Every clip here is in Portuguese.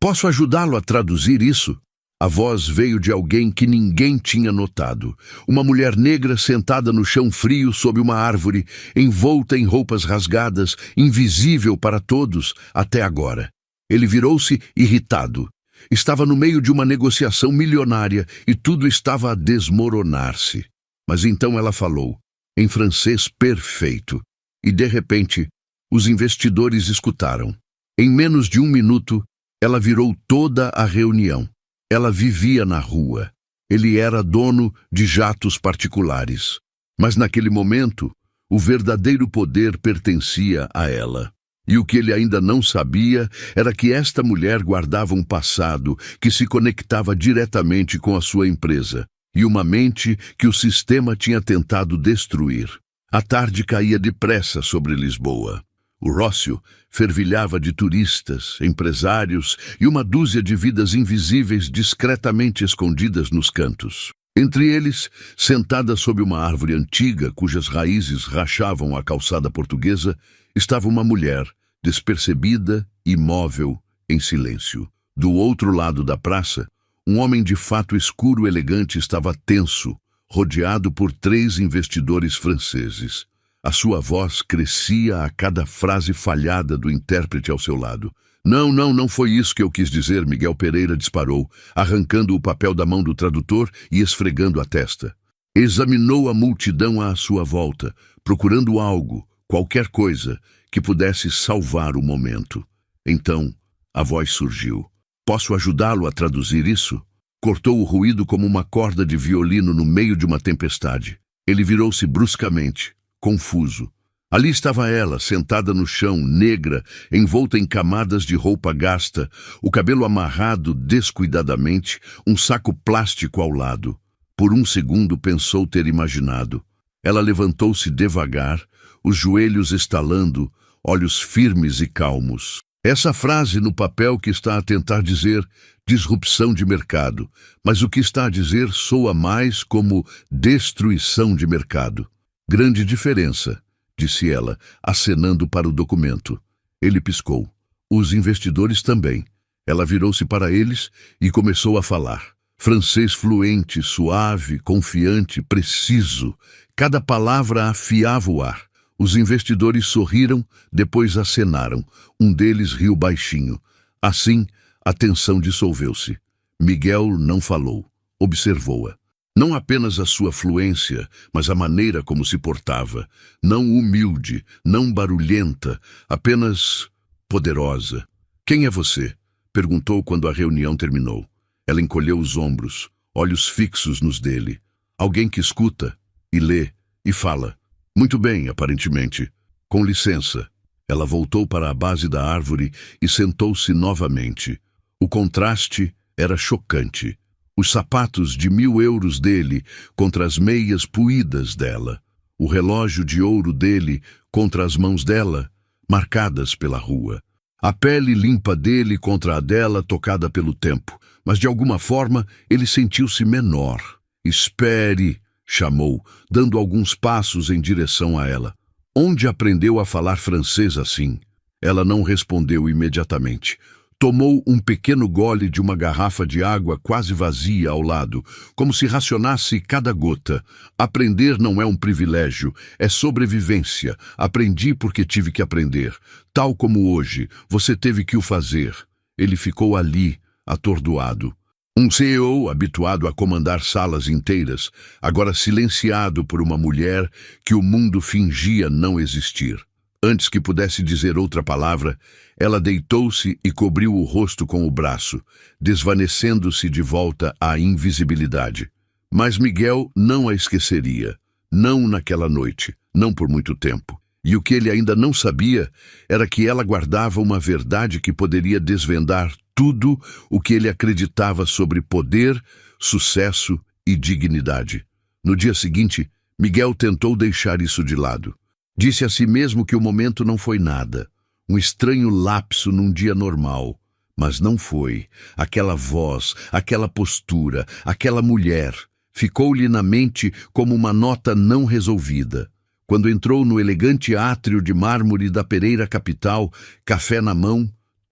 Posso ajudá-lo a traduzir isso? A voz veio de alguém que ninguém tinha notado. Uma mulher negra sentada no chão frio sob uma árvore, envolta em roupas rasgadas, invisível para todos até agora. Ele virou-se irritado. Estava no meio de uma negociação milionária e tudo estava a desmoronar-se. Mas então ela falou, em francês perfeito, e de repente, os investidores escutaram. Em menos de 1 minuto, ela virou toda a reunião. Ela vivia na rua. Ele era dono de jatos particulares. Mas naquele momento, o verdadeiro poder pertencia a ela. E o que ele ainda não sabia era que esta mulher guardava um passado que se conectava diretamente com a sua empresa, e uma mente que o sistema tinha tentado destruir. A tarde caía depressa sobre Lisboa. O Rócio fervilhava de turistas, empresários e uma dúzia de vidas invisíveis discretamente escondidas nos cantos. Entre eles, sentada sob uma árvore antiga cujas raízes rachavam a calçada portuguesa, estava uma mulher, despercebida, imóvel, em silêncio. Do outro lado da praça, um homem de fato escuro elegante estava tenso, rodeado por 3 investidores franceses. A sua voz crescia a cada frase falhada do intérprete ao seu lado. Não foi isso que eu quis dizer, Miguel Pereira disparou, arrancando o papel da mão do tradutor e esfregando a testa. Examinou a multidão à sua volta, procurando algo, qualquer coisa, que pudesse salvar o momento. Então, a voz surgiu. Posso ajudá-lo a traduzir isso? Cortou o ruído como uma corda de violino no meio de uma tempestade. Ele virou-se bruscamente, confuso. Ali estava ela, sentada no chão, negra, envolta em camadas de roupa gasta, o cabelo amarrado descuidadamente, um saco plástico ao lado. Por um segundo pensou ter imaginado. Ela levantou-se devagar, os joelhos estalando, olhos firmes e calmos. Essa frase no papel que está a tentar dizer disrupção de mercado, mas o que está a dizer soa mais como destruição de mercado. Grande diferença, disse ela, acenando para o documento. Ele piscou. Os investidores também. Ela virou-se para eles e começou a falar. Francês fluente, suave, confiante, preciso. Cada palavra afiava o ar. Os investidores sorriram, depois acenaram. Um deles riu baixinho. Assim, a tensão dissolveu-se. Miguel não falou. Observou-a. Não apenas a sua fluência, mas a maneira como se portava. Não humilde, não barulhenta, apenas poderosa. Quem é você? Perguntou quando a reunião terminou. Ela encolheu os ombros, olhos fixos nos dele. Alguém que escuta, e lê, e fala. Muito bem, aparentemente. Com licença. Ela voltou para a base da árvore e sentou-se novamente. O contraste era chocante. Os sapatos de 1.000 euros dele contra as meias puídas dela. O relógio de ouro dele contra as mãos dela, marcadas pela rua. A pele limpa dele contra a dela tocada pelo tempo. Mas de alguma forma ele sentiu-se menor. Espere, chamou, dando alguns passos em direção a ela. Onde aprendeu a falar francês assim? Ela não respondeu imediatamente. Tomou um pequeno gole de uma garrafa de água quase vazia ao lado, como se racionasse cada gota. Aprender não é um privilégio, é sobrevivência. Aprendi porque tive que aprender. Tal como hoje, você teve que o fazer. Ele ficou ali, atordoado. Um CEO habituado a comandar salas inteiras, agora silenciado por uma mulher que o mundo fingia não existir. Antes que pudesse dizer outra palavra, ela deitou-se e cobriu o rosto com o braço, desvanecendo-se de volta à invisibilidade. Mas Miguel não a esqueceria. Não naquela noite, não por muito tempo. E o que ele ainda não sabia era que ela guardava uma verdade que poderia desvendar tudo o que ele acreditava sobre poder, sucesso e dignidade. No dia seguinte, Miguel tentou deixar isso de lado. Disse a si mesmo que o momento não foi nada, um estranho lapso num dia normal. Mas não foi. Aquela voz, aquela postura, aquela mulher, ficou-lhe na mente como uma nota não resolvida. Quando entrou no elegante átrio de mármore da Pereira Capital, café na mão,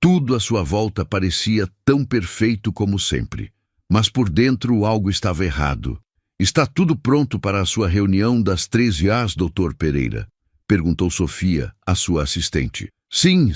Tudo à sua volta parecia tão perfeito como sempre. Mas por dentro algo estava errado. Está tudo pronto para a sua reunião das 13 às, Dr. Pereira? Perguntou Sofia, a sua assistente. Sim,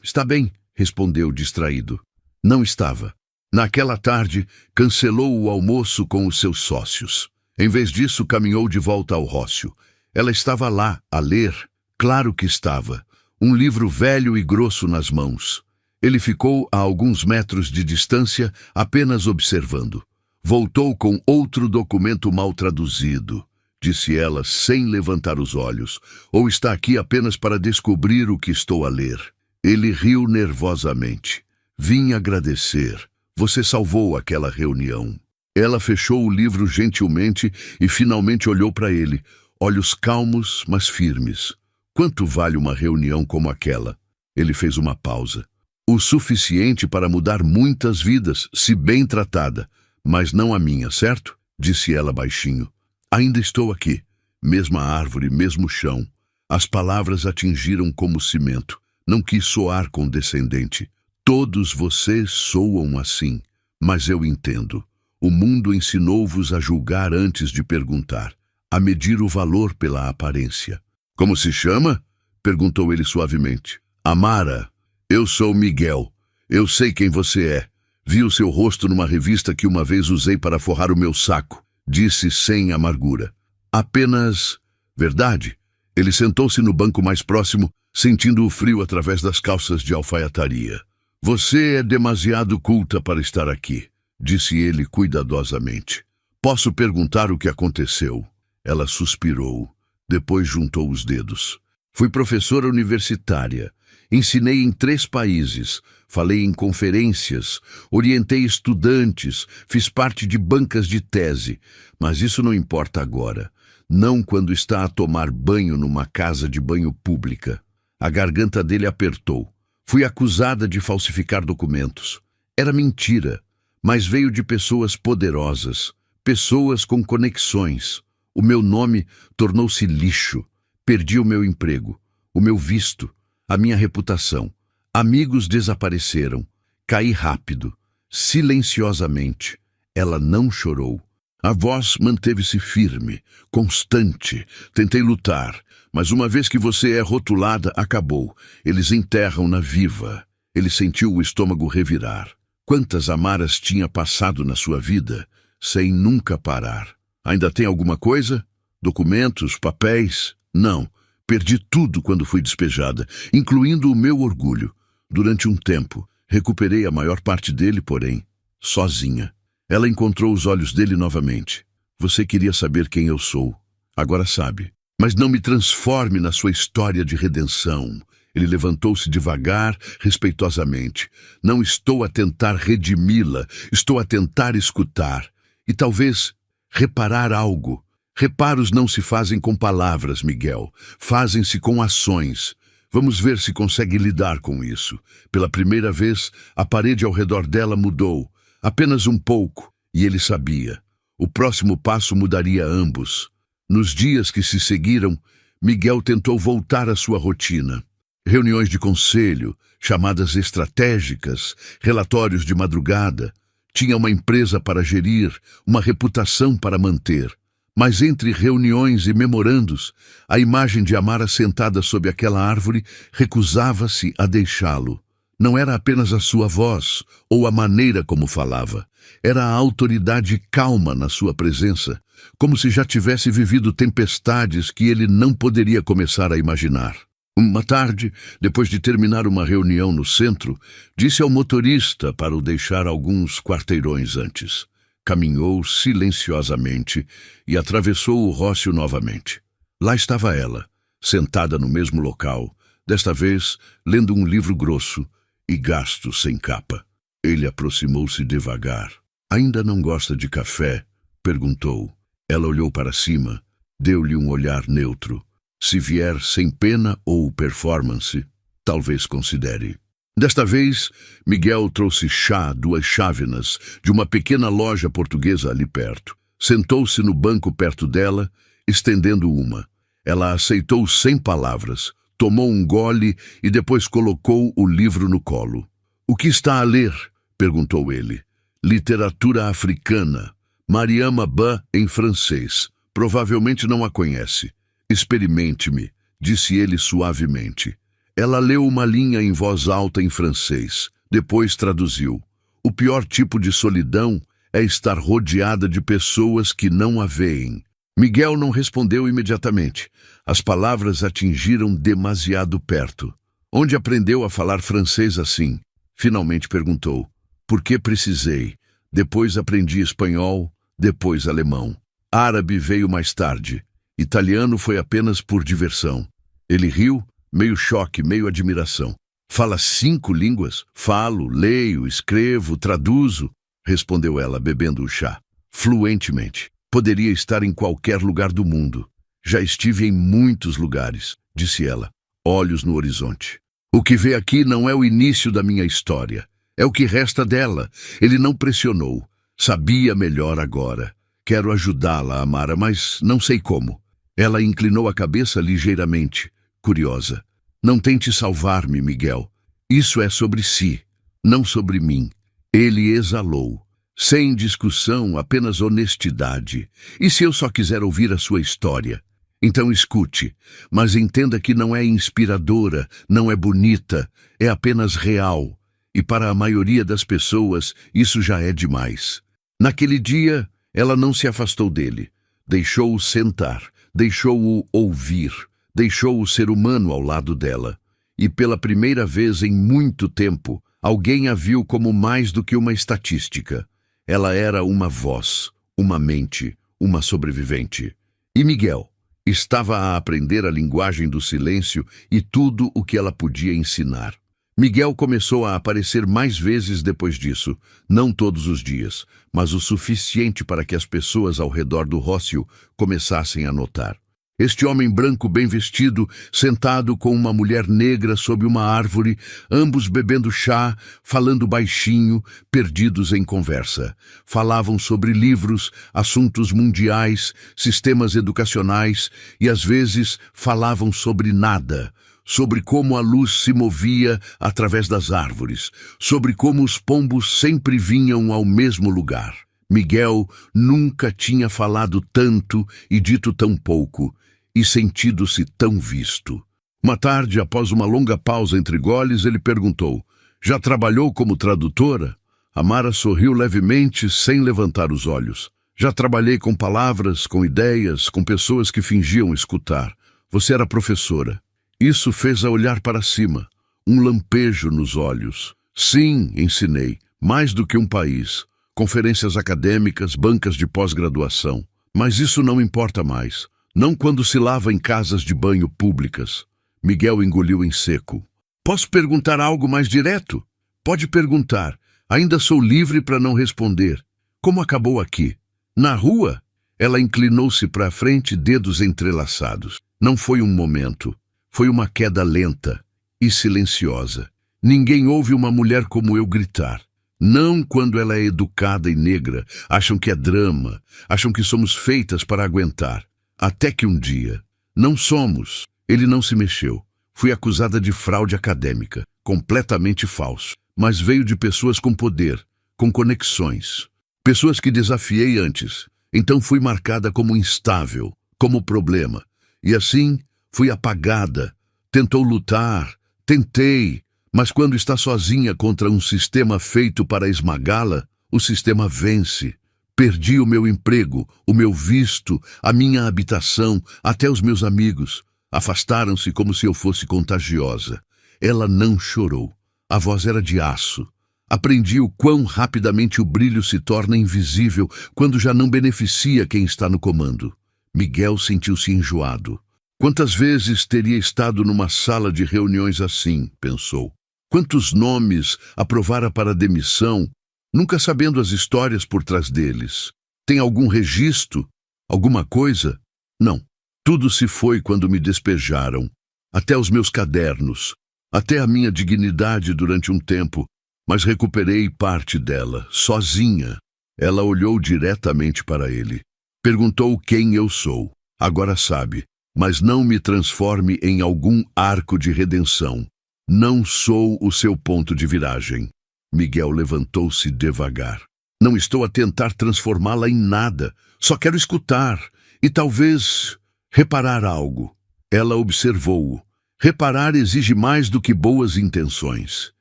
está bem, respondeu distraído. Não estava. Naquela tarde, cancelou o almoço com os seus sócios. Em vez disso, caminhou de volta ao Rócio. Ela estava lá, a ler. Claro que estava. Um livro velho e grosso nas mãos. Ele ficou a alguns metros de distância, apenas observando. Voltou com outro documento mal traduzido, disse ela sem levantar os olhos. Ou está aqui apenas para descobrir o que estou a ler. Ele riu nervosamente. Vim agradecer. Você salvou aquela reunião. Ela fechou o livro gentilmente e finalmente olhou para ele, olhos calmos, mas firmes. Quanto vale uma reunião como aquela? Ele fez uma pausa. O suficiente para mudar muitas vidas, se bem tratada, mas não a minha, certo? Disse ela baixinho. Ainda estou aqui. Mesma árvore, mesmo chão. As palavras atingiram como cimento. Não quis soar condescendente. Todos vocês soam assim, mas eu entendo. O mundo ensinou-vos a julgar antes de perguntar, a medir o valor pela aparência. Como se chama? Perguntou ele suavemente. Amara. Eu sou Miguel. Eu sei quem você é. Vi o seu rosto numa revista que uma vez usei para forrar o meu saco. Disse sem amargura. Apenas... Verdade? Ele sentou-se no banco mais próximo, sentindo o frio através das calças de alfaiataria. Você é demasiado culta para estar aqui, disse ele cuidadosamente. Posso perguntar o que aconteceu? Ela suspirou. Depois juntou os dedos. Fui professora universitária. Ensinei em 3 países, falei em conferências, orientei estudantes, fiz parte de bancas de tese, mas isso não importa agora, não quando está a tomar banho numa casa de banho pública. A garganta dele apertou. Fui acusada de falsificar documentos. Era mentira, mas veio de pessoas poderosas, pessoas com conexões. O meu nome tornou-se lixo, perdi o meu emprego, o meu visto, a minha reputação. Amigos desapareceram. Caí rápido, silenciosamente. Ela não chorou. A voz manteve-se firme, constante. Tentei lutar, mas uma vez que você é rotulada, acabou. Eles enterram-na viva. Ele sentiu o estômago revirar. Quantas Amaras tinha passado na sua vida, sem nunca parar? Ainda tem alguma coisa? Documentos, papéis? Não. Perdi tudo quando fui despejada, incluindo o meu orgulho. Durante um tempo, recuperei a maior parte dele, porém, sozinha. Ela encontrou os olhos dele novamente. Você queria saber quem eu sou. Agora sabe. Mas não me transforme na sua história de redenção. Ele levantou-se devagar, respeitosamente. Não estou a tentar redimi-la, estou a tentar escutar. E talvez reparar algo. Reparos não se fazem com palavras, Miguel. Fazem-se com ações. Vamos ver se consegue lidar com isso. Pela primeira vez, a parede ao redor dela mudou. Apenas um pouco. E ele sabia. O próximo passo mudaria ambos. Nos dias que se seguiram, Miguel tentou voltar à sua rotina. Reuniões de conselho, chamadas estratégicas, relatórios de madrugada. Tinha uma empresa para gerir, uma reputação para manter. Mas entre reuniões e memorandos, a imagem de Amara sentada sob aquela árvore recusava-se a deixá-lo. Não era apenas a sua voz ou a maneira como falava. Era a autoridade calma na sua presença, como se já tivesse vivido tempestades que ele não poderia começar a imaginar. Uma tarde, depois de terminar uma reunião no centro, disse ao motorista para o deixar alguns quarteirões antes. Caminhou silenciosamente e atravessou o Rócio novamente. Lá estava ela, sentada no mesmo local, desta vez lendo um livro grosso e gasto sem capa. Ele aproximou-se devagar. Ainda não gosta de café? Perguntou. Ela olhou para cima, deu-lhe um olhar neutro. Se vier sem pena ou performance, talvez considere. Desta vez, Miguel trouxe chá, 2 chávenas, de uma pequena loja portuguesa ali perto. Sentou-se no banco perto dela, estendendo uma. Ela aceitou sem palavras, tomou um gole e depois colocou o livro no colo. O que está a ler? Perguntou ele. Literatura africana. Mariama Ba em francês. Provavelmente não a conhece. Experimente-me, disse ele suavemente. Ela leu uma linha em voz alta em francês. Depois traduziu. O pior tipo de solidão é estar rodeada de pessoas que não a veem. Miguel não respondeu imediatamente. As palavras atingiram demasiado perto. Onde aprendeu a falar francês assim? Finalmente perguntou. Por que precisei? Depois aprendi espanhol, depois alemão. Árabe veio mais tarde. Italiano foi apenas por diversão. Ele riu, meio choque, meio admiração. Fala 5 línguas? Falo, leio, escrevo, traduzo, respondeu ela, bebendo o chá. Fluentemente. Poderia estar em qualquer lugar do mundo. Já estive em muitos lugares, disse ela, olhos no horizonte. O que vê aqui não é o início da minha história. É o que resta dela. Ele não pressionou. Sabia melhor agora. Quero ajudá-la, Amara, mas não sei como. Ela inclinou a cabeça ligeiramente, curiosa. Não tente salvar-me, Miguel. Isso é sobre si, não sobre mim. Ele exalou. Sem discussão, apenas honestidade. E se eu só quiser ouvir a sua história? Então escute, mas entenda que não é inspiradora, não é bonita, é apenas real. E para a maioria das pessoas, isso já é demais. Naquele dia, ela não se afastou dele. Deixou-o sentar, deixou-o ouvir, deixou o ser humano ao lado dela. E pela primeira vez em muito tempo, alguém a viu como mais do que uma estatística. Ela era uma voz, uma mente, uma sobrevivente. E Miguel estava a aprender a linguagem do silêncio e tudo o que ela podia ensinar. Miguel começou a aparecer mais vezes depois disso, não todos os dias, mas o suficiente para que as pessoas ao redor do Rócio começassem a notar. Este homem branco bem vestido, sentado com uma mulher negra sob uma árvore, ambos bebendo chá, falando baixinho, perdidos em conversa. Falavam sobre livros, assuntos mundiais, sistemas educacionais e às vezes falavam sobre nada. Sobre como a luz se movia através das árvores, sobre como os pombos sempre vinham ao mesmo lugar. Miguel nunca tinha falado tanto e dito tão pouco, e sentido-se tão visto. Uma tarde, após uma longa pausa entre goles, ele perguntou, já trabalhou como tradutora? Amara sorriu levemente, sem levantar os olhos. Já trabalhei com palavras, com ideias, com pessoas que fingiam escutar. Você era professora. Isso fez-a olhar para cima, um lampejo nos olhos. Sim, ensinei, mais do que um país. Conferências acadêmicas, bancas de pós-graduação. Mas isso não importa mais. Não quando se lava em casas de banho públicas. Miguel engoliu em seco. Posso perguntar algo mais direto? Pode perguntar. Ainda sou livre para não responder. Como acabou aqui? Na rua? Ela inclinou-se para a frente, dedos entrelaçados. Não foi um momento. Foi uma queda lenta e silenciosa. Ninguém ouve uma mulher como eu gritar. Não quando ela é educada e negra. Acham que é drama. Acham que somos feitas para aguentar. Até que um dia. Não somos. Ele não se mexeu. Fui acusada de fraude acadêmica. Completamente falso. Mas veio de pessoas com poder, com conexões. Pessoas que desafiei antes. Então fui marcada como instável, como problema. E assim, fui apagada. Tentou lutar. Tentei. Mas quando está sozinha contra um sistema feito para esmagá-la, o sistema vence. Perdi o meu emprego, o meu visto, a minha habitação, até os meus amigos. Afastaram-se como se eu fosse contagiosa. Ela não chorou. A voz era de aço. Aprendi o quão rapidamente o brilho se torna invisível quando já não beneficia quem está no comando. Miguel sentiu-se enjoado. Quantas vezes teria estado numa sala de reuniões assim, pensou. Quantos nomes aprovara para demissão, nunca sabendo as histórias por trás deles. Tem algum registro? Alguma coisa? Não. Tudo se foi quando me despejaram. Até os meus cadernos. Até a minha dignidade durante um tempo. Mas recuperei parte dela, sozinha. Ela olhou diretamente para ele. Perguntou quem eu sou. Agora sabe. Mas não me transforme em algum arco de redenção. Não sou o seu ponto de viragem. Miguel levantou-se devagar. Não estou a tentar transformá-la em nada. Só quero escutar e talvez reparar algo. Ela observou-o. Reparar exige mais do que boas intenções.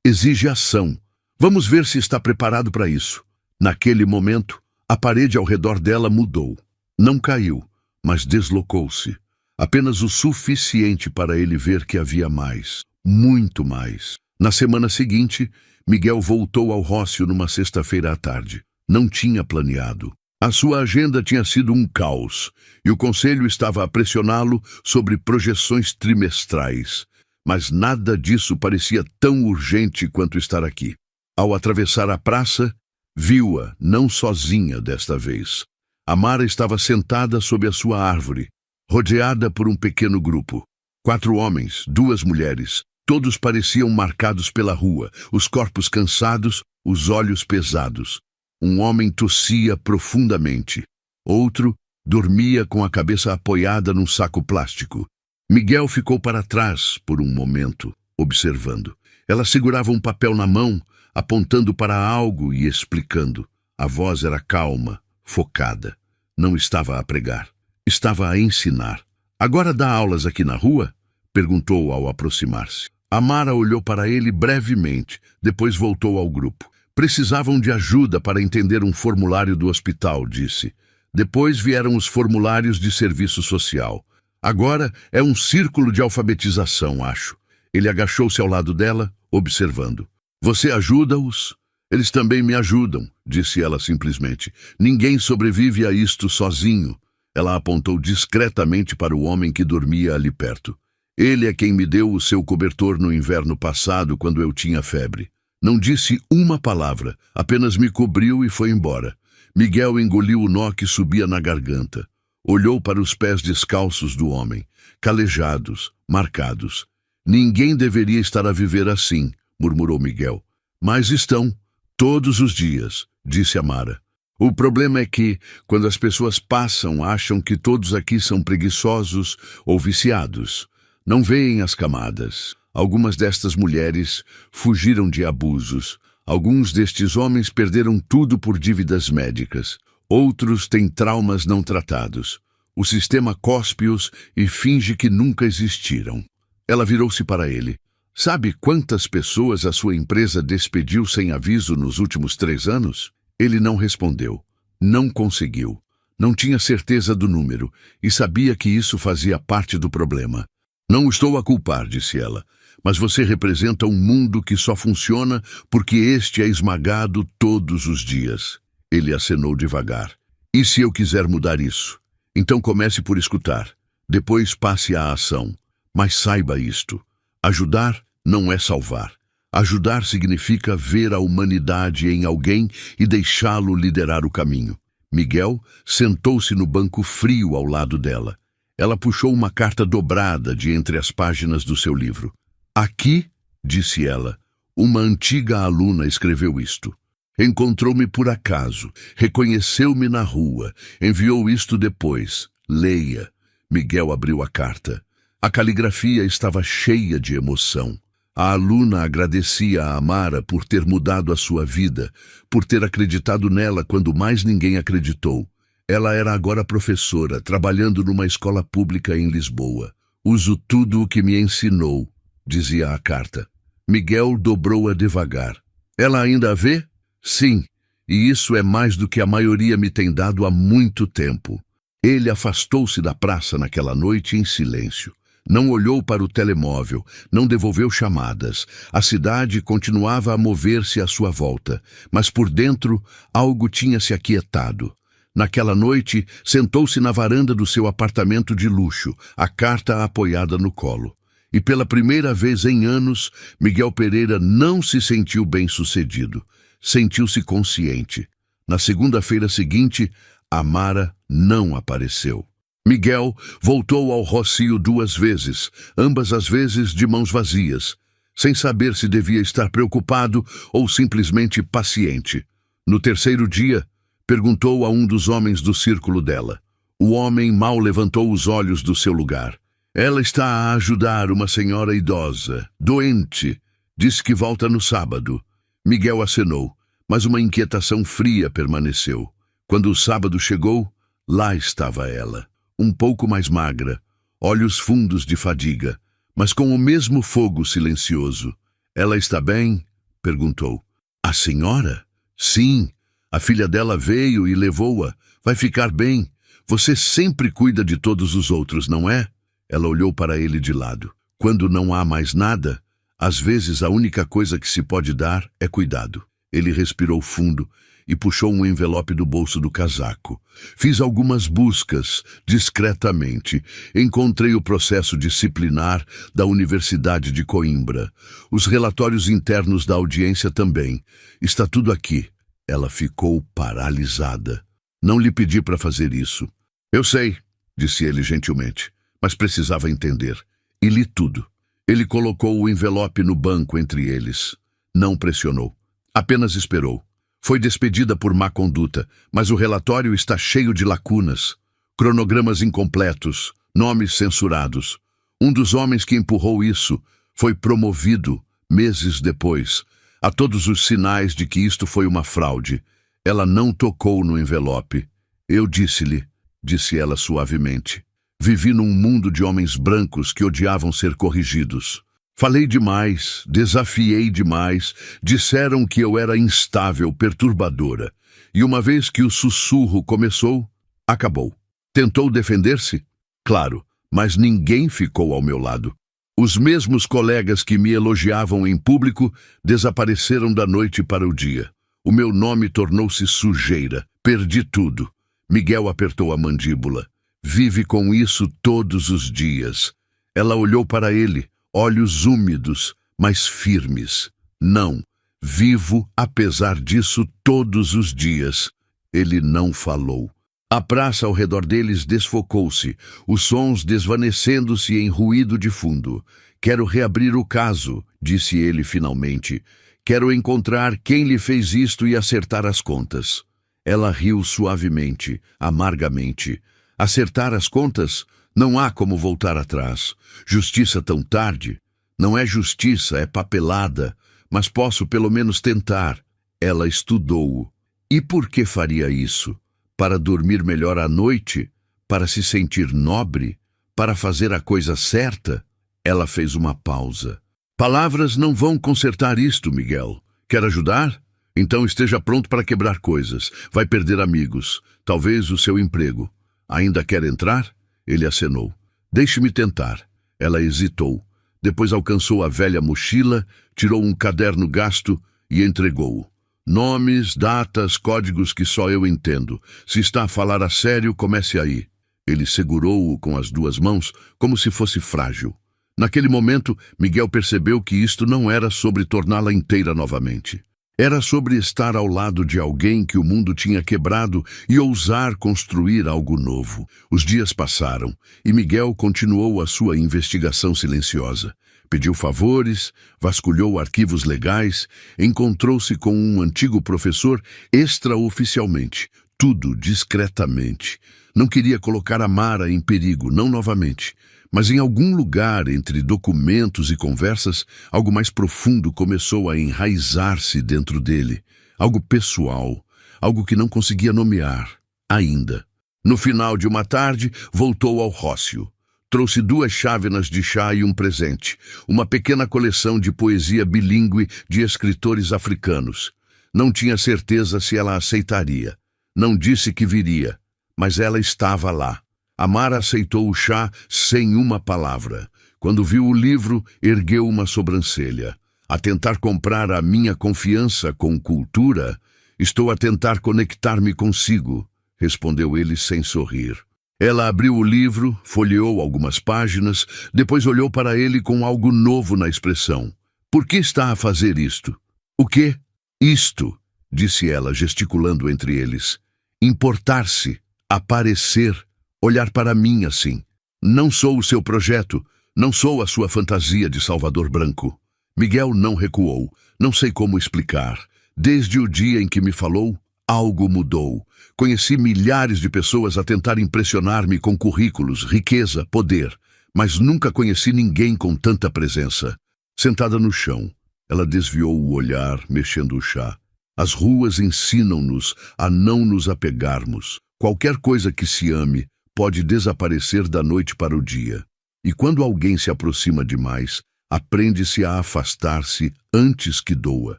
Exige ação. Vamos ver se está preparado para isso. Naquele momento, a parede ao redor dela mudou. Não caiu, mas deslocou-se. Apenas o suficiente para ele ver que havia mais. Muito mais. Na semana seguinte, Miguel voltou ao Rócio numa sexta-feira à tarde. Não tinha planeado. A sua agenda tinha sido um caos, e o conselho estava a pressioná-lo sobre projeções trimestrais. Mas nada disso parecia tão urgente quanto estar aqui. Ao atravessar a praça, viu-a, não sozinha desta vez. Amara estava sentada sob a sua árvore, rodeada por um pequeno grupo. 4 homens, 2 mulheres. Todos pareciam marcados pela rua, os corpos cansados, os olhos pesados. Um homem tossia profundamente. Outro dormia com a cabeça apoiada num saco plástico. Miguel ficou para trás por um momento, observando. Ela segurava um papel na mão, apontando para algo e explicando. A voz era calma, focada. Não estava a pregar. Estava a ensinar. Agora dá aulas aqui na rua? Perguntou ao aproximar-se. Amara olhou para ele brevemente, depois voltou ao grupo. Precisavam de ajuda para entender um formulário do hospital, disse. Depois vieram os formulários de serviço social. Agora é um círculo de alfabetização, acho. Ele agachou-se ao lado dela, observando. Você ajuda-os? Eles também me ajudam, disse ela simplesmente. Ninguém sobrevive a isto sozinho. Ela apontou discretamente para o homem que dormia ali perto. Ele é quem me deu o seu cobertor no inverno passado, quando eu tinha febre. Não disse uma palavra, apenas me cobriu e foi embora. Miguel engoliu o nó que subia na garganta. Olhou para os pés descalços do homem, calejados, marcados. Ninguém deveria estar a viver assim, murmurou Miguel. Mas estão, todos os dias, disse Amara. O problema é que, quando as pessoas passam, acham que todos aqui são preguiçosos ou viciados. Não veem as camadas. Algumas destas mulheres fugiram de abusos. Alguns destes homens perderam tudo por dívidas médicas. Outros têm traumas não tratados. O sistema cospe-os e finge que nunca existiram. Ela virou-se para ele. Sabe quantas pessoas a sua empresa despediu sem aviso nos últimos 3 anos? Ele não respondeu. Não conseguiu. Não tinha certeza do número e sabia que isso fazia parte do problema. Não estou a culpar, disse ela, mas você representa um mundo que só funciona porque este é esmagado todos os dias. Ele acenou devagar. E se eu quiser mudar isso? Então comece por escutar. Depois passe à ação. Mas saiba isto. Ajudar não é salvar. Ajudar significa ver a humanidade em alguém e deixá-lo liderar o caminho. Miguel sentou-se no banco frio ao lado dela. Ela puxou uma carta dobrada de entre as páginas do seu livro. Aqui, disse ela, uma antiga aluna escreveu isto. Encontrou-me por acaso, reconheceu-me na rua, enviou isto depois. Leia. Miguel abriu a carta. A caligrafia estava cheia de emoção. A aluna agradecia a Amara por ter mudado a sua vida, por ter acreditado nela quando mais ninguém acreditou. Ela era agora professora, trabalhando numa escola pública em Lisboa. Uso tudo o que me ensinou, dizia a carta. Miguel dobrou-a devagar. Ela ainda a vê? Sim, e isso é mais do que a maioria me tem dado há muito tempo. Ele afastou-se da praça naquela noite em silêncio. Não olhou para o telemóvel, não devolveu chamadas. A cidade continuava a mover-se à sua volta, mas por dentro algo tinha se aquietado. Naquela noite, sentou-se na varanda do seu apartamento de luxo, a carta apoiada no colo. E pela primeira vez em anos, Miguel Pereira não se sentiu bem-sucedido. Sentiu-se consciente. Na segunda-feira seguinte, Amara não apareceu. Miguel voltou ao Rocio 2 vezes, ambas as vezes de mãos vazias, sem saber se devia estar preocupado ou simplesmente paciente. No terceiro dia, perguntou a um dos homens do círculo dela. O homem mal levantou os olhos do seu lugar. Ela está a ajudar uma senhora idosa, doente. Diz que volta no sábado. Miguel acenou, mas uma inquietação fria permaneceu. Quando o sábado chegou, lá estava ela, um pouco mais magra, olhos fundos de fadiga, mas com o mesmo fogo silencioso. Ela está bem? Perguntou. A senhora? Sim. A filha dela veio e levou-a. Vai ficar bem. Você sempre cuida de todos os outros, não é? Ela olhou para ele de lado. Quando não há mais nada, às vezes a única coisa que se pode dar é cuidado. Ele respirou fundo e puxou um envelope do bolso do casaco. Fiz algumas buscas, discretamente. Encontrei o processo disciplinar da Universidade de Coimbra. Os relatórios internos da audiência também. Está tudo aqui. Ela ficou paralisada. Não lhe pedi para fazer isso. Eu sei, disse ele gentilmente, mas precisava entender. E li tudo. Ele colocou o envelope no banco entre eles. Não pressionou. Apenas esperou. Foi despedida por má conduta, mas o relatório está cheio de lacunas. Cronogramas incompletos, nomes censurados. Um dos homens que empurrou isso foi promovido meses depois. Há todos os sinais de que isto foi uma fraude. Ela não tocou no envelope. Eu disse-lhe, disse ela suavemente. Vivi num mundo de homens brancos que odiavam ser corrigidos. Falei demais, desafiei demais, disseram que eu era instável, perturbadora. E uma vez que o sussurro começou, acabou. Tentou defender-se? Claro, mas ninguém ficou ao meu lado. Os mesmos colegas que me elogiavam em público desapareceram da noite para o dia. O meu nome tornou-se sujeira. Perdi tudo. Miguel apertou a mandíbula. Vive com isso todos os dias. Ela olhou para ele, olhos úmidos, mas firmes. Não, vivo apesar disso todos os dias. Ele não falou. A praça ao redor deles desfocou-se, os sons desvanecendo-se em ruído de fundo. Quero reabrir o caso, disse ele finalmente. Quero encontrar quem lhe fez isto e acertar as contas. Ela riu suavemente, amargamente. Acertar as contas? Não há como voltar atrás. Justiça tão tarde? Não é justiça, é papelada. Mas posso pelo menos tentar. Ela estudou-o. E por que faria isso? Para dormir melhor à noite? Para se sentir nobre? Para fazer a coisa certa? Ela fez uma pausa. Palavras não vão consertar isto, Miguel. Quer ajudar? Então esteja pronto para quebrar coisas. Vai perder amigos. Talvez o seu emprego. Ainda quer entrar? Ele acenou. Deixe-me tentar. Ela hesitou. Depois alcançou a velha mochila, tirou um caderno gasto e entregou-o. Nomes, datas, códigos que só eu entendo. Se está a falar a sério, comece aí. Ele segurou-o com as duas mãos, como se fosse frágil. Naquele momento, Miguel percebeu que isto não era sobre torná-la inteira novamente. Era sobre estar ao lado de alguém que o mundo tinha quebrado e ousar construir algo novo. Os dias passaram e Miguel continuou a sua investigação silenciosa. Pediu favores, vasculhou arquivos legais, encontrou-se com um antigo professor extraoficialmente, tudo discretamente. Não queria colocar a Mara em perigo, não novamente. Mas em algum lugar entre documentos e conversas, algo mais profundo começou a enraizar-se dentro dele. Algo pessoal, algo que não conseguia nomear, ainda. No final de uma tarde, voltou ao rócio. Trouxe 2 chávenas de chá e um presente, uma pequena coleção de poesia bilíngue de escritores africanos. Não tinha certeza se ela aceitaria. Não disse que viria, mas ela estava lá. A Mara aceitou o chá sem uma palavra. Quando viu o livro, ergueu uma sobrancelha. A tentar comprar a minha confiança com cultura, estou a tentar conectar-me consigo, respondeu ele sem sorrir. Ela abriu o livro, folheou algumas páginas, depois olhou para ele com algo novo na expressão. Por que está a fazer isto? O quê? Isto, disse ela, gesticulando entre eles. Importar-se, aparecer, olhar para mim assim. Não sou o seu projeto, não sou a sua fantasia de Salvador Branco. Miguel não recuou, não sei como explicar. Desde o dia em que me falou, algo mudou. Conheci milhares de pessoas a tentar impressionar-me com currículos, riqueza, poder, mas nunca conheci ninguém com tanta presença. Sentada no chão, Ela desviou o olhar, mexendo o chá. As ruas ensinam-nos a não nos apegarmos. Qualquer coisa que se ame pode desaparecer da noite para o dia. E quando alguém se aproxima demais, aprende-se a afastar-se antes que doa.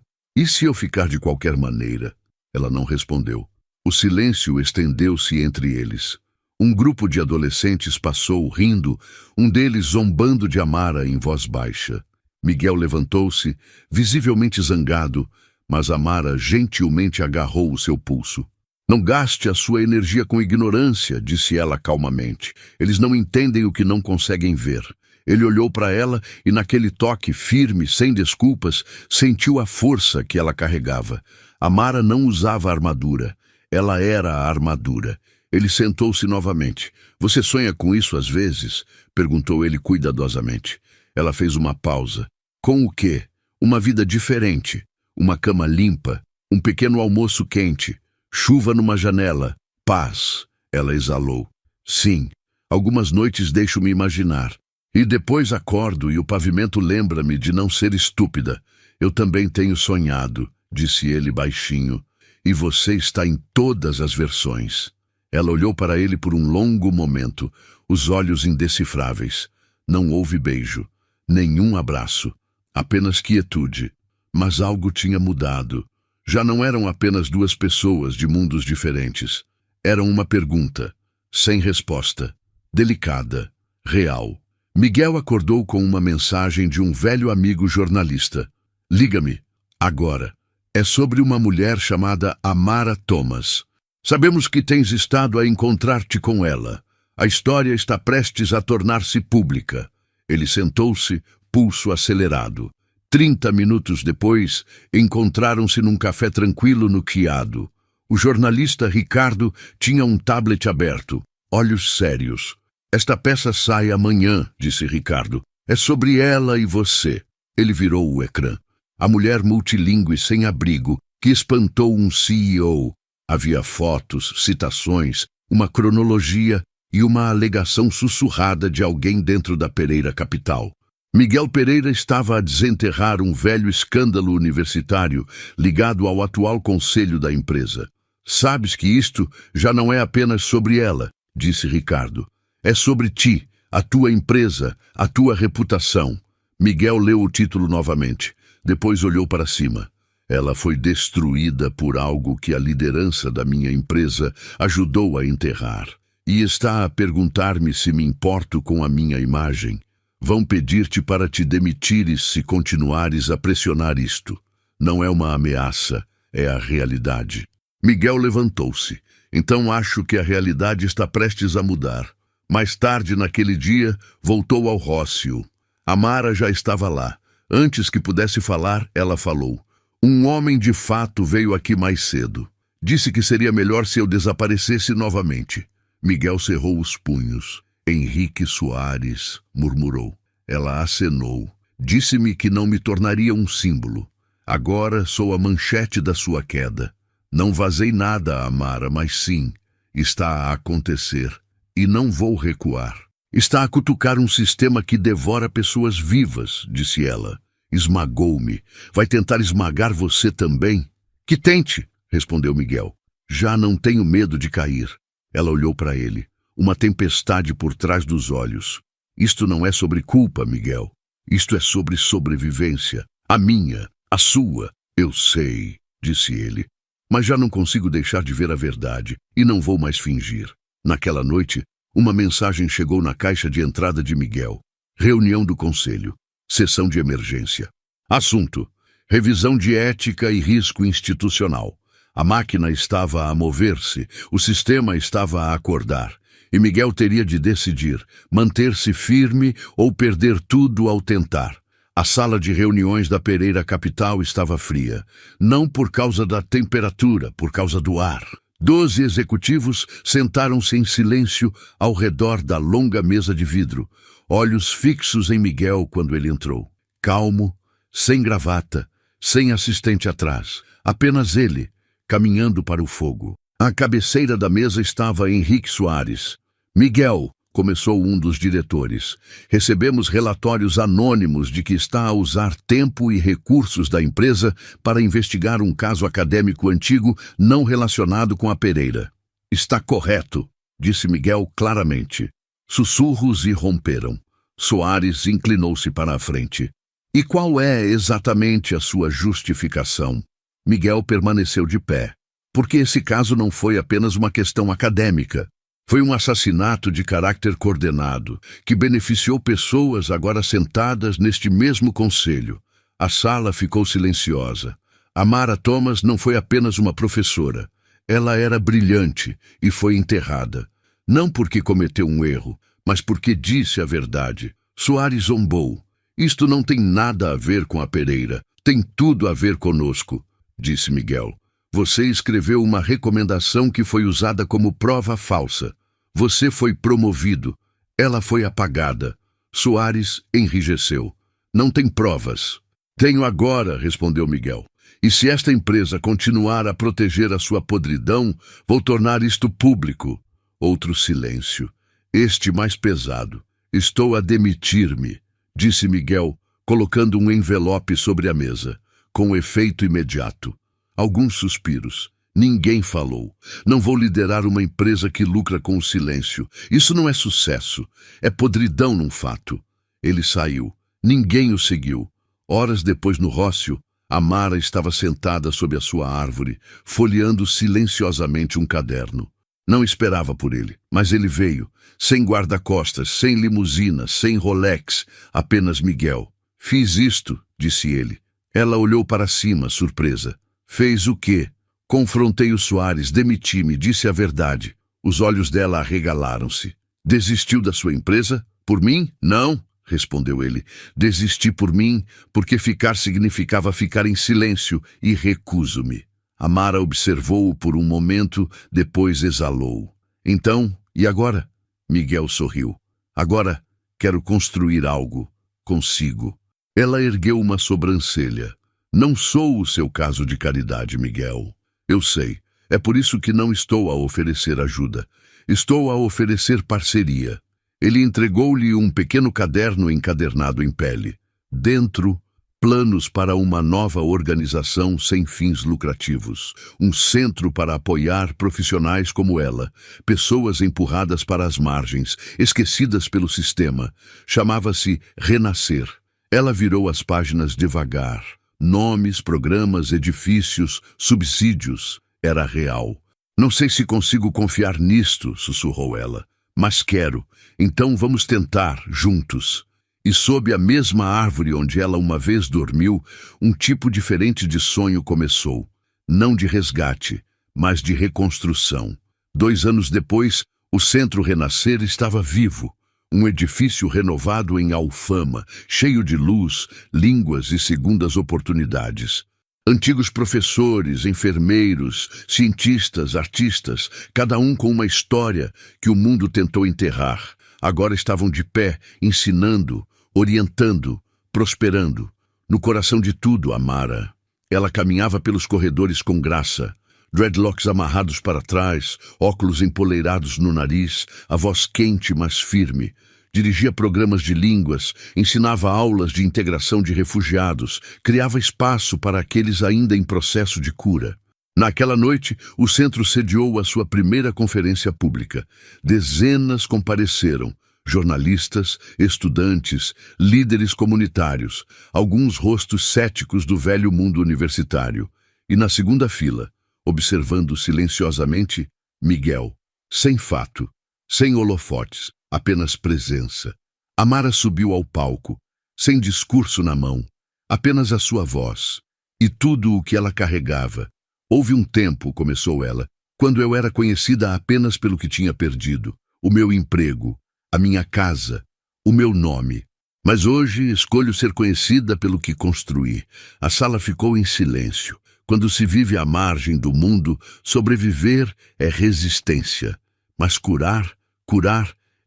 E se eu ficar de qualquer maneira? Ela não respondeu. O silêncio estendeu-se entre eles. Um grupo de adolescentes passou, rindo, um deles zombando de Amara em voz baixa. Miguel levantou-se, visivelmente zangado, mas Amara gentilmente agarrou o seu pulso. Não gaste a sua energia com ignorância, disse ela calmamente. Eles não entendem o que não conseguem ver. Ele olhou para ela e naquele toque firme, sem desculpas, sentiu a força que ela carregava. Amara não usava armadura. Ela era a armadura. Ele sentou-se novamente. Você sonha com isso às vezes? Perguntou ele cuidadosamente. Ela fez uma pausa. Com o quê? Uma vida diferente. Uma cama limpa. Um pequeno almoço quente. Chuva numa janela. Paz. Ela exalou. Sim. Algumas noites deixo-me imaginar. E depois acordo e o pavimento lembra-me de não ser estúpida. Eu também tenho sonhado, disse ele baixinho. E você está em todas as versões. Ela olhou para ele por um longo momento, os olhos indecifráveis. Não houve beijo, nenhum abraço, apenas quietude. Mas algo tinha mudado. Já não eram apenas duas pessoas de mundos diferentes. Era uma pergunta, sem resposta, delicada, real. Miguel acordou com uma mensagem de um velho amigo jornalista. Liga-me, agora. É sobre uma mulher chamada Amara Thomas. Sabemos que tens estado a encontrar-te com ela. A história está prestes a tornar-se pública. Ele sentou-se, pulso acelerado. 30 minutos depois, encontraram-se num café tranquilo no Chiado. O jornalista Ricardo tinha um tablet aberto, olhos sérios. Esta peça sai amanhã, disse Ricardo. É sobre ela e você. Ele virou o ecrã. A mulher multilingüe sem abrigo, que espantou um CEO. Havia fotos, citações, uma cronologia e uma alegação sussurrada de alguém dentro da Pereira Capital. Miguel Pereira estava a desenterrar um velho escândalo universitário ligado ao atual conselho da empresa. Sabes que isto já não é apenas sobre ela, disse Ricardo. É sobre ti, a tua empresa, a tua reputação. Miguel leu o título novamente. Depois olhou para cima. Ela foi destruída por algo que a liderança da minha empresa ajudou a enterrar. E está a perguntar-me se me importo com a minha imagem. Vão pedir-te para te demitires se continuares a pressionar isto. Não é uma ameaça, é a realidade. Miguel levantou-se. Então acho que a realidade está prestes a mudar. Mais tarde naquele dia, voltou ao Rócio. Amara já estava lá. Antes que pudesse falar, ela falou. Um homem de fato veio aqui mais cedo. Disse que seria melhor se eu desaparecesse novamente. Miguel cerrou os punhos. Henrique Soares, murmurou. Ela acenou. Disse-me que não me tornaria um símbolo. Agora sou a manchete da sua queda. Não vazei nada, Amara, mas sim, está a acontecer. E não vou recuar. Está a cutucar um sistema que devora pessoas vivas, disse ela. Esmagou-me. Vai tentar esmagar você também? Que tente, respondeu Miguel. Já não tenho medo de cair. Ela olhou para ele. Uma tempestade por trás dos olhos. Isto não é sobre culpa, Miguel. Isto é sobre sobrevivência. A minha, a sua. Eu sei, disse ele. Mas já não consigo deixar de ver a verdade e não vou mais fingir. Naquela noite, uma mensagem chegou na caixa de entrada de Miguel. Reunião do conselho. Sessão de emergência. Assunto: revisão de ética e risco institucional. A máquina estava a mover-se, o sistema estava a acordar. E Miguel teria de decidir, manter-se firme ou perder tudo ao tentar. A sala de reuniões da Pereira Capital estava fria. Não por causa da temperatura, por causa do ar. 12 executivos sentaram-se em silêncio ao redor da longa mesa de vidro, olhos fixos em Miguel quando ele entrou. Calmo, sem gravata, sem assistente atrás. Apenas ele, caminhando para o fogo. À cabeceira da mesa estava Henrique Soares. Miguel, começou um dos diretores. Recebemos relatórios anônimos de que está a usar tempo e recursos da empresa para investigar um caso acadêmico antigo não relacionado com a Pereira. Está correto, disse Miguel claramente. Sussurros irromperam. Soares inclinou-se para a frente. E qual é exatamente a sua justificação? Miguel permaneceu de pé. Porque esse caso não foi apenas uma questão acadêmica. Foi um assassinato de caráter coordenado, que beneficiou pessoas agora sentadas neste mesmo conselho. A sala ficou silenciosa. Amara Thomas não foi apenas uma professora. Ela era brilhante e foi enterrada. Não porque cometeu um erro, mas porque disse a verdade. Soares zombou. Isto não tem nada a ver com a Pereira. Tem tudo a ver conosco, disse Miguel. Você escreveu uma recomendação que foi usada como prova falsa. Você foi promovido. Ela foi apagada. Soares enrijeceu. Não tem provas. Tenho agora, respondeu Miguel. E se esta empresa continuar a proteger a sua podridão, vou tornar isto público. Outro silêncio. Este mais pesado. Estou a demitir-me, disse Miguel, colocando um envelope sobre a mesa, com efeito imediato. Alguns suspiros. Ninguém falou. Não vou liderar uma empresa que lucra com o silêncio. Isso não é sucesso. É podridão num fato. Ele saiu. Ninguém o seguiu. Horas depois, no rócio, Amara estava sentada sob a sua árvore, folheando silenciosamente um caderno. Não esperava por ele, mas ele veio, sem guarda-costas, sem limusina, sem Rolex, apenas Miguel. Fiz isto, disse ele. Ela olhou para cima, surpresa. Fez o quê? Confrontei o Soares, demiti-me, disse a verdade. Os olhos dela arregalaram-se. Desistiu da sua empresa? Por mim? Não, respondeu ele. Desisti por mim, porque ficar significava ficar em silêncio, e recuso-me. Amara observou-o por um momento, depois exalou. Então, e agora? Miguel sorriu. Agora, quero construir algo. Consigo. Ela ergueu uma sobrancelha. Não sou o seu caso de caridade, Miguel. Eu sei. É por isso que não estou a oferecer ajuda. Estou a oferecer parceria. Ele entregou-lhe um pequeno caderno encadernado em pele. Dentro, planos para uma nova organização sem fins lucrativos. Um centro para apoiar profissionais como ela. Pessoas empurradas para as margens, esquecidas pelo sistema. Chamava-se Renascer. Ela virou as páginas devagar. Nomes, programas, edifícios, subsídios. Era real. Não sei se consigo confiar nisto, sussurrou ela. Mas quero. Então vamos tentar, juntos. E sob a mesma árvore onde ela uma vez dormiu, um tipo diferente de sonho começou. Não de resgate, mas de reconstrução. 2 anos depois, o Centro Renascer estava vivo. Um edifício renovado em Alfama, cheio de luz, línguas e segundas oportunidades. Antigos professores, enfermeiros, cientistas, artistas, cada um com uma história que o mundo tentou enterrar. Agora estavam de pé, ensinando, orientando, prosperando. No coração de tudo, Amara. Ela caminhava pelos corredores com graça. Dreadlocks amarrados para trás, óculos empoleirados no nariz, a voz quente, mas firme. Dirigia programas de línguas, ensinava aulas de integração de refugiados, criava espaço para aqueles ainda em processo de cura. Naquela noite, o centro sediou a sua primeira conferência pública. Dezenas compareceram, jornalistas, estudantes, líderes comunitários, alguns rostos céticos do velho mundo universitário. E na segunda fila, observando silenciosamente, Miguel, sem fato, sem holofotes, apenas presença. Amara subiu ao palco, sem discurso na mão, apenas a sua voz, e tudo o que ela carregava. Houve um tempo, começou ela, quando eu era conhecida apenas pelo que tinha perdido, o meu emprego, a minha casa, o meu nome. Mas hoje escolho ser conhecida pelo que construí. A sala ficou em silêncio. Quando se vive à margem do mundo, sobreviver é resistência. Mas curar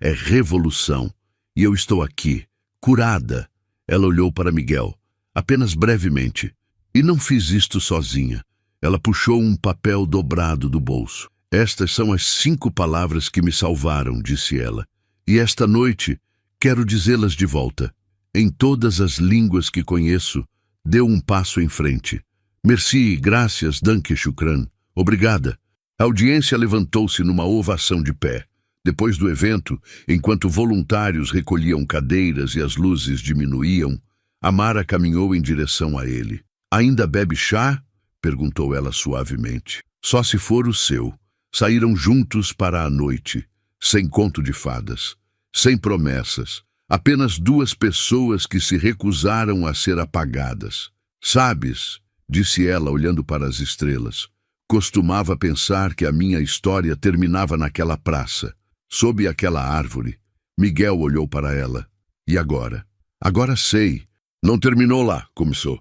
é revolução. E eu estou aqui, curada. Ela olhou para Miguel, apenas brevemente. E não fiz isto sozinha. Ela puxou um papel dobrado do bolso. Estas são as 5 palavras que me salvaram, disse ela. E esta noite quero dizê-las de volta. Em todas as línguas que conheço, deu um passo em frente. Merci, graças, danke, shukran. Obrigada. A audiência levantou-se numa ovação de pé. Depois do evento, enquanto voluntários recolhiam cadeiras e as luzes diminuíam, Amara caminhou em direção a ele. Ainda bebe chá? Perguntou ela suavemente. Só se for o seu. Saíram juntos para a noite, sem conto de fadas, sem promessas, apenas duas pessoas que se recusaram a ser apagadas. Sabes, disse ela olhando para as estrelas, costumava pensar que a minha história terminava naquela praça, sob aquela árvore. Miguel olhou para ela. E agora? Agora sei. Não terminou lá, começou.